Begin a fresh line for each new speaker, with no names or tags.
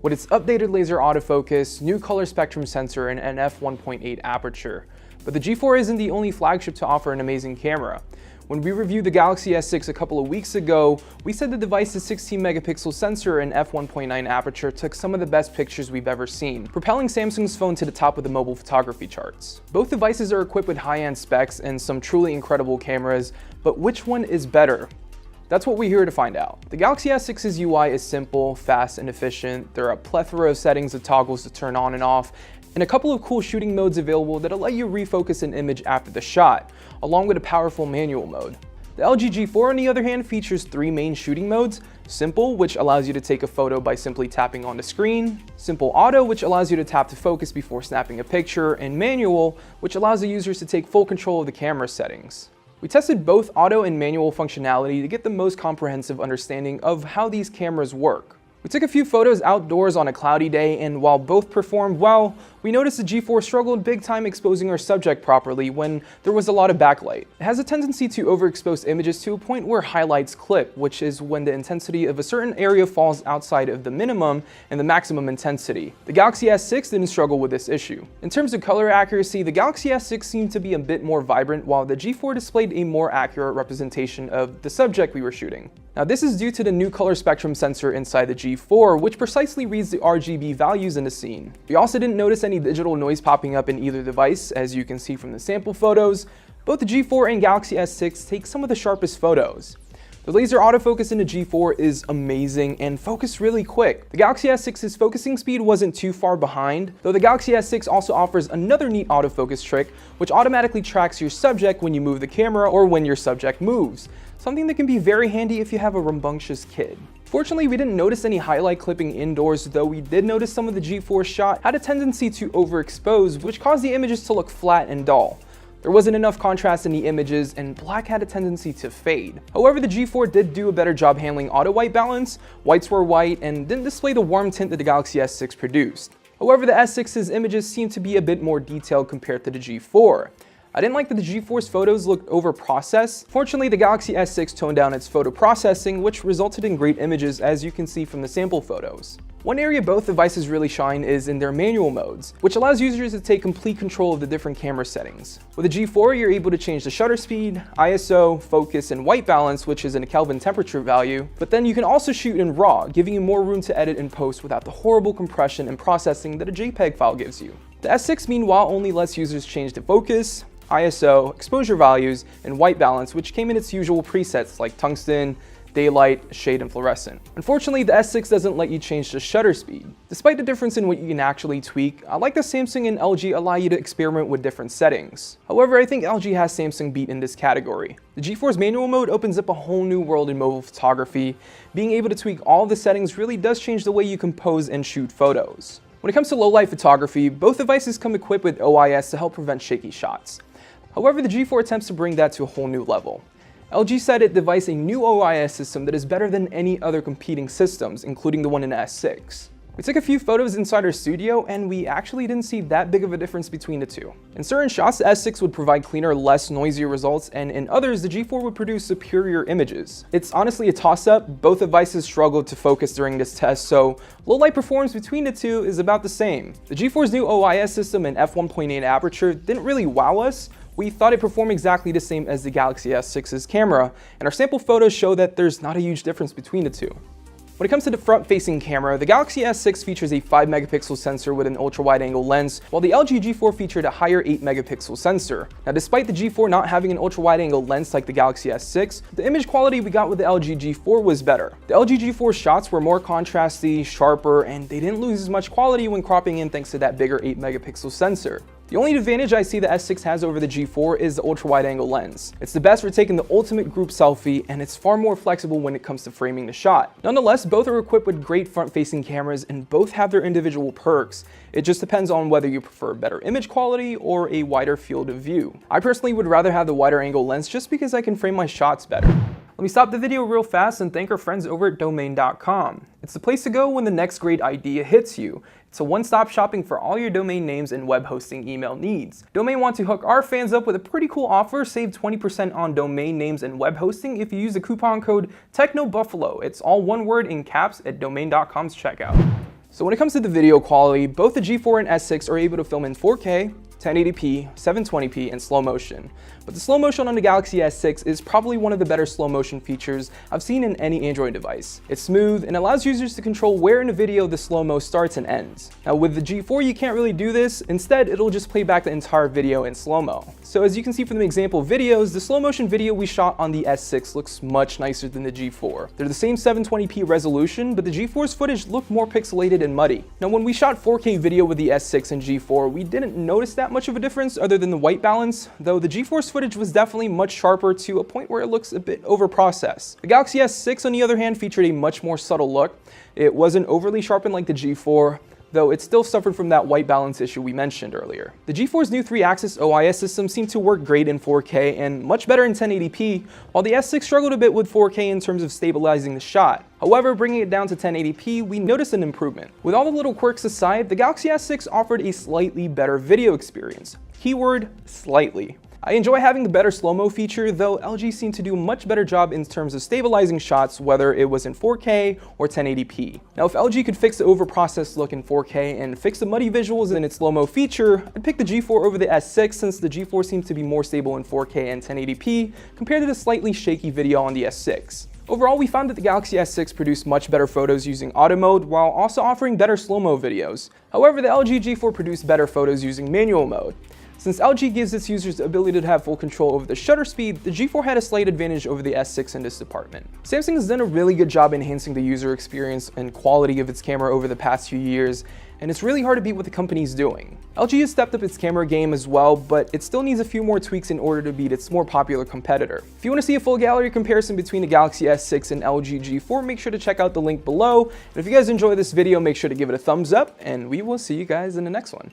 with its updated laser autofocus, new color spectrum sensor, and an f1.8 aperture. But the G4 isn't the only flagship to offer an amazing camera. When we reviewed the Galaxy S6 a couple of weeks ago, we said the device's 16 megapixel sensor and f1.9 aperture took some of the best pictures we've ever seen, propelling Samsung's phone to the top of the mobile photography charts. Both devices are equipped with high-end specs and some truly incredible cameras, but which one is better? That's what we're here to find out. The Galaxy S6's UI is simple, fast, and efficient. There are a plethora of settings and toggles to turn on and off, and a couple of cool shooting modes available that'll let you refocus an image after the shot, along with a powerful manual mode. The LG G4, on the other hand, features three main shooting modes: Simple, which allows you to take a photo by simply tapping on the screen; Simple Auto, which allows you to tap to focus before snapping a picture; and Manual, which allows the users to take full control of the camera settings. We tested both auto and manual functionality to get the most comprehensive understanding of how these cameras work. We took a few photos outdoors on a cloudy day, and while both performed well, we noticed the G4 struggled big time exposing our subject properly when there was a lot of backlight. It has a tendency to overexpose images to a point where highlights clip, which is when the intensity of a certain area falls outside of the minimum and the maximum intensity. The Galaxy S6 didn't struggle with this issue. In terms of color accuracy, the Galaxy S6 seemed to be a bit more vibrant, while the G4 displayed a more accurate representation of the subject we were shooting. Now, this is due to the new color spectrum sensor inside the G4, which precisely reads the RGB values in the scene. We also didn't notice any digital noise popping up in either device, as you can see from the sample photos. Both the G4 and Galaxy S6 take some of the sharpest photos. The laser autofocus in the G4 is amazing and focused really quick. The Galaxy S6's focusing speed wasn't too far behind, though the Galaxy S6 also offers another neat autofocus trick, which automatically tracks your subject when you move the camera or when your subject moves, something that can be very handy if you have a rambunctious kid. Fortunately, we didn't notice any highlight clipping indoors, though we did notice some of the G4 shot had a tendency to overexpose, which caused the images to look flat and dull. There wasn't enough contrast in the images, and black had a tendency to fade. However, the G4 did do a better job handling auto white balance. Whites were white and didn't display the warm tint that the Galaxy S6 produced. However, the S6's images seemed to be a bit more detailed compared to the G4. I didn't like that the G4's photos looked over-processed. Fortunately, the Galaxy S6 toned down its photo processing, which resulted in great images, as you can see from the sample photos. One area both devices really shine is in their manual modes, which allows users to take complete control of the different camera settings. With the G4, you're able to change the shutter speed, ISO, focus, and white balance, which is in a Kelvin temperature value, but then you can also shoot in RAW, giving you more room to edit and post without the horrible compression and processing that a JPEG file gives you. The S6, meanwhile, only lets users change the focus, ISO, exposure values, and white balance, which came in its usual presets like tungsten, daylight, shade, and fluorescent. Unfortunately, the S6 doesn't let you change the shutter speed. Despite the difference in what you can actually tweak, I like that Samsung and LG allow you to experiment with different settings. However, I think LG has Samsung beat in this category. The G4's manual mode opens up a whole new world in mobile photography. Being able to tweak all the settings really does change the way you compose and shoot photos. When it comes to low-light photography, both devices come equipped with OIS to help prevent shaky shots. However, the G4 attempts to bring that to a whole new level. LG said it devised a new OIS system that is better than any other competing systems, including the one in the S6. We took a few photos inside our studio, and we actually didn't see that big of a difference between the two. In certain shots, the S6 would provide cleaner, less noisy results, and in others, the G4 would produce superior images. It's honestly a toss-up. Both devices struggled to focus during this test, so low-light performance between the two is about the same. The G4's new OIS system and f1.8 aperture didn't really wow us. We thought it performed exactly the same as the Galaxy S6's camera, and our sample photos show that there's not a huge difference between the two. When it comes to the front-facing camera, the Galaxy S6 features a 5 megapixel sensor with an ultra-wide-angle lens, while the LG G4 featured a higher 8 megapixel sensor. Now, despite the G4 not having an ultra-wide-angle lens like the Galaxy S6, the image quality we got with the LG G4 was better. The LG G4 shots were more contrasty, sharper, and they didn't lose as much quality when cropping in thanks to that bigger 8 megapixel sensor. The only advantage I see the S6 has over the G4 is the ultra-wide-angle lens. It's the best for taking the ultimate group selfie, and it's far more flexible when it comes to framing the shot. Nonetheless, both are equipped with great front-facing cameras, and both have their individual perks. It just depends on whether you prefer better image quality or a wider field of view. I personally would rather have the wider angle lens just because I can frame my shots better. Let me stop the video real fast and thank our friends over at domain.com. It's the place to go when the next great idea hits you. It's a one-stop shopping for all your domain names and web hosting email needs. Domain wants to hook our fans up with a pretty cool offer. Save 20% on domain names and web hosting if you use the coupon code TechnoBuffalo. It's all one word in caps at domain.com's checkout. So when it comes to the video quality, both the G4 and S6 are able to film in 4K, 1080p, 720p, and slow motion. But the slow motion on the Galaxy S6 is probably one of the better slow motion features I've seen in any Android device. It's smooth and allows users to control where in a video the slow-mo starts and ends. Now with the G4 you can't really do this, instead it'll just play back the entire video in slow-mo. So as you can see from the example videos, the slow motion video we shot on the S6 looks much nicer than the G4. They're the same 720p resolution, but the G4's footage looked more pixelated and muddy. Now when we shot 4K video with the S6 and G4, we didn't notice that much of a difference other than the white balance, though the G4's footage was definitely much sharper to a point where it looks a bit overprocessed. The Galaxy S6 on the other hand featured a much more subtle look. It wasn't overly sharpened like the G4, though it still suffered from that white balance issue we mentioned earlier. The G4's new 3-axis OIS system seemed to work great in 4K and much better in 1080p, while the S6 struggled a bit with 4K in terms of stabilizing the shot. However, bringing it down to 1080p, we noticed an improvement. With all the little quirks aside, the Galaxy S6 offered a slightly better video experience. Keyword, slightly. I enjoy having the better slow-mo feature, though LG seemed to do a much better job in terms of stabilizing shots, whether it was in 4K or 1080p. Now if LG could fix the overprocessed look in 4K and fix the muddy visuals in its slow-mo feature, I'd pick the G4 over the S6 since the G4 seems to be more stable in 4K and 1080p compared to the slightly shaky video on the S6. Overall, we found that the Galaxy S6 produced much better photos using auto mode while also offering better slow-mo videos. However, the LG G4 produced better photos using manual mode. Since LG gives its users the ability to have full control over the shutter speed, the G4 had a slight advantage over the S6 in this department. Samsung has done a really good job enhancing the user experience and quality of its camera over the past few years, and it's really hard to beat what the company's doing. LG has stepped up its camera game as well, but it still needs a few more tweaks in order to beat its more popular competitor. If you want to see a full gallery comparison between the Galaxy S6 and LG G4, make sure to check out the link below. And if you guys enjoy this video, make sure to give it a thumbs up, and we will see you guys in the next one.